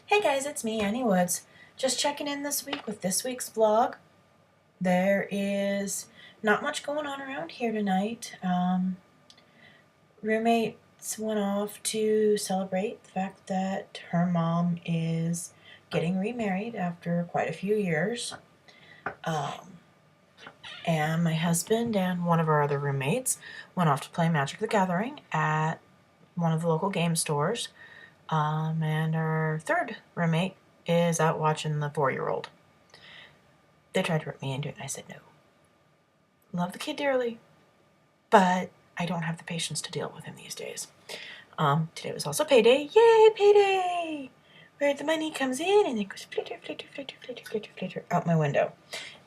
Hey guys, it's me, Annie Woods. Just checking in this week with this week's vlog. There is not much going on around here tonight. Roommates went off to celebrate the fact that her mom is getting remarried after quite a few years. And my husband and one of our other roommates went off to play Magic the Gathering at one of the local game stores. And our third roommate is out watching the 4-year-old. They tried to rip me into it, and I said no. Love the kid dearly, but I don't have the patience to deal with him these days. Today was also payday. Yay, payday! Where the money comes in and it goes flitter, flitter, flitter, flitter, flitter, flitter out my window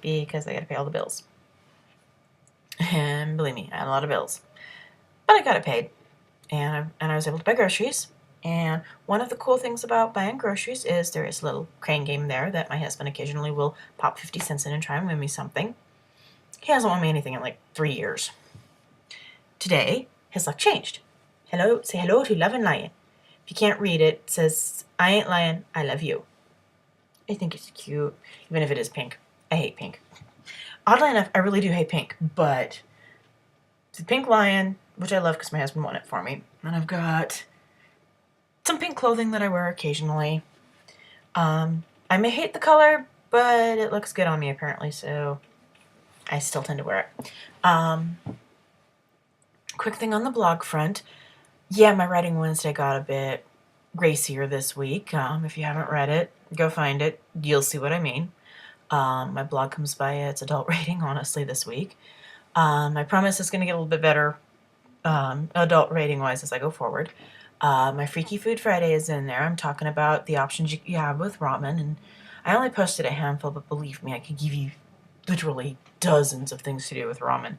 because I gotta pay all the bills. And believe me, I had a lot of bills. But I got it paid, and I was able to buy groceries. And one of the cool things about buying groceries is there is a little crane game there that my husband occasionally will pop 50 cents in and try and win me something. He hasn't won me anything in like 3 years. Today, his luck changed. Hello, say hello to Love and Lion. If you can't read it, it says, I ain't lying, I love you. I think it's cute, even if it is pink. I hate pink. Oddly enough, I really do hate pink, but it's a pink lion, which I love because my husband won it for me. And I've got some pink clothing that I wear occasionally. I may hate the color, but it looks good on me apparently, so I still tend to wear it. Quick thing on the blog front. Yeah, my Writing Wednesday got a bit racier this week. If you haven't read it, go find it. You'll see what I mean. My blog comes by its adult rating, honestly, this week. I promise it's going to get a little bit better adult rating-wise as I go forward. My Freaky Food Friday is in there. I'm talking about the options you have with ramen, and I only posted a handful, but believe me, I could give you literally dozens of things to do with ramen.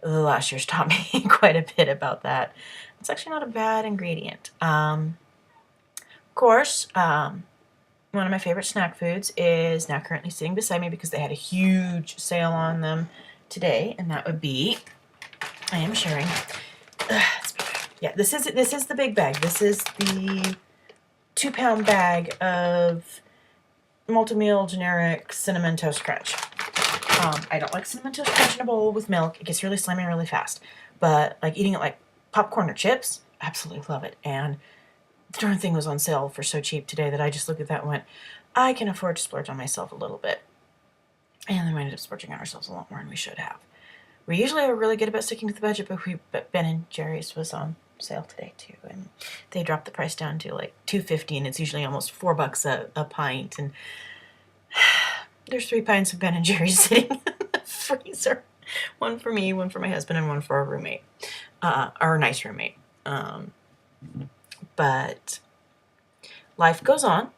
The last year's taught me quite a bit about that. It's actually not a bad ingredient. Of course, one of my favorite snack foods is now currently sitting beside me because they had a huge sale on them today, and that would be, I am sharing. Yeah, this is the big bag. This is the 2-pound bag of multi-meal generic Cinnamon Toast Crunch. I don't like Cinnamon Toast Crunch in a bowl with milk. It gets really slimy really fast. But like eating it like popcorn or chips, absolutely love it. And the darn thing was on sale for so cheap today that I just looked at that and went, I can afford to splurge on myself a little bit. And then we ended up splurging on ourselves a lot more than we should have. We usually are really good about sticking to the budget, but Ben and Jerry's was on sale today too, and they dropped the price down to like $2.50, and it's usually almost $4 a pint. And there's 3 pints of Ben and Jerry's sitting in the freezer. One for me, one for my husband, and one for our roommate, our nice roommate. But life goes on,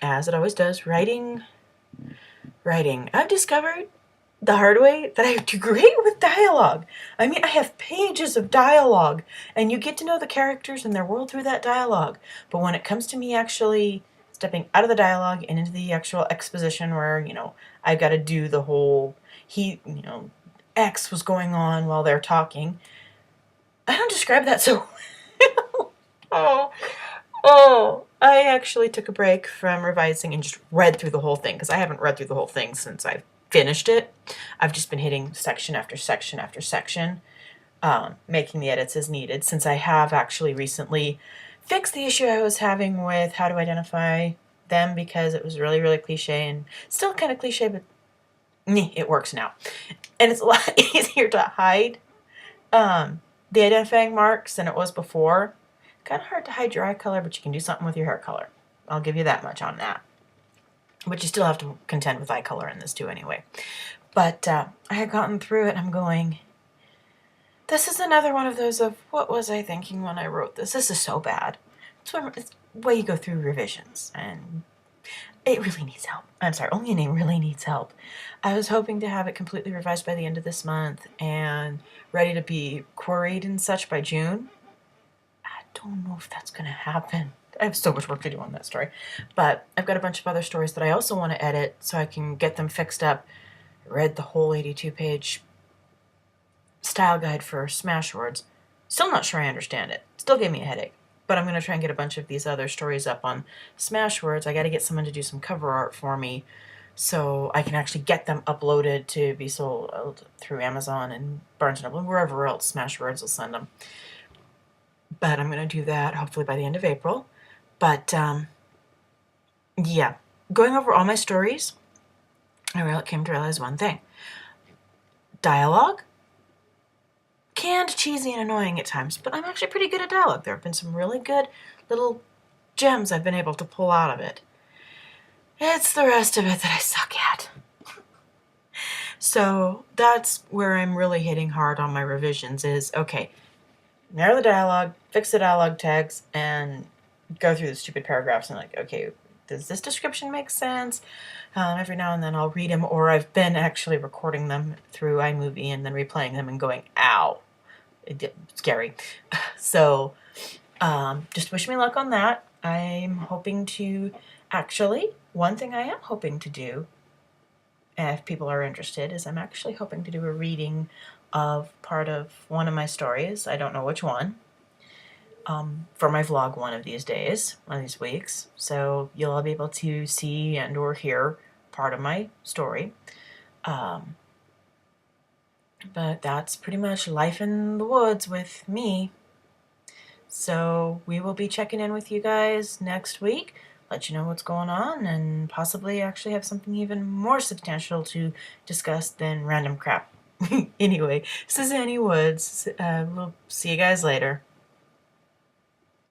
as it always does. Writing. I've discovered the hard way that I do great with dialogue. I mean, I have pages of dialogue, and you get to know the characters and their world through that dialogue. But when it comes to me actually stepping out of the dialogue and into the actual exposition where, I've got to do the whole, X was going on while they're talking, I don't describe that so well. I actually took a break from revising and just read through the whole thing, because I haven't read through the whole thing since I've finished it. I've just been hitting section after section after section, making the edits as needed, since I have actually recently fixed the issue I was having with how to identify them, because it was really, really cliche, and still kind of cliche, but it works now. And it's a lot easier to hide the identifying marks than it was before. Kind of hard to hide your eye color, but you can do something with your hair color. I'll give you that much on that. But you still have to contend with eye color in this too anyway. But I had gotten through it, and I'm going, this is another one of those of, what was I thinking when I wrote this? This is so bad. It's the way you go through revisions, and it really needs help. I'm sorry, Only a Name really needs help. I was hoping to have it completely revised by the end of this month and ready to be quarried and such by June. I don't know if that's going to happen. I have so much work to do on that story. But I've got a bunch of other stories that I also want to edit so I can get them fixed up. I read the whole 82-page style guide for Smashwords. Still not sure I understand it. Still gave me a headache. but I'm going to try and get a bunch of these other stories up on Smashwords. I got to get someone to do some cover art for me so I can actually get them uploaded to be sold through Amazon and Barnes & Noble and wherever else Smashwords will send them. But I'm going to do that hopefully by the end of April. But yeah, going over all my stories, I came to realize one thing. Dialogue? Canned, cheesy, and annoying at times, but I'm actually pretty good at dialogue. There have been some really good little gems I've been able to pull out of it. It's the rest of it that I suck at. So that's where I'm really hitting hard on my revisions is, okay, narrow the dialogue, fix the dialogue tags, and go through the stupid paragraphs and like, okay, does this description make sense? Every now and then I'll read them, or I've been actually recording them through iMovie and then replaying them and going, ow, scary. So just wish me luck on that. I'm hoping to, actually, one thing I am hoping to do, if people are interested, is I'm actually hoping to do a reading of part of one of my stories. I don't know which one. For my vlog one of these days, one of these weeks. So you'll all be able to see and or hear part of my story. But that's pretty much life in the woods with me. So we will be checking in with you guys next week, let you know what's going on, and possibly actually have something even more substantial to discuss than random crap. Anyway, this is Annie Woods. We'll see you guys later.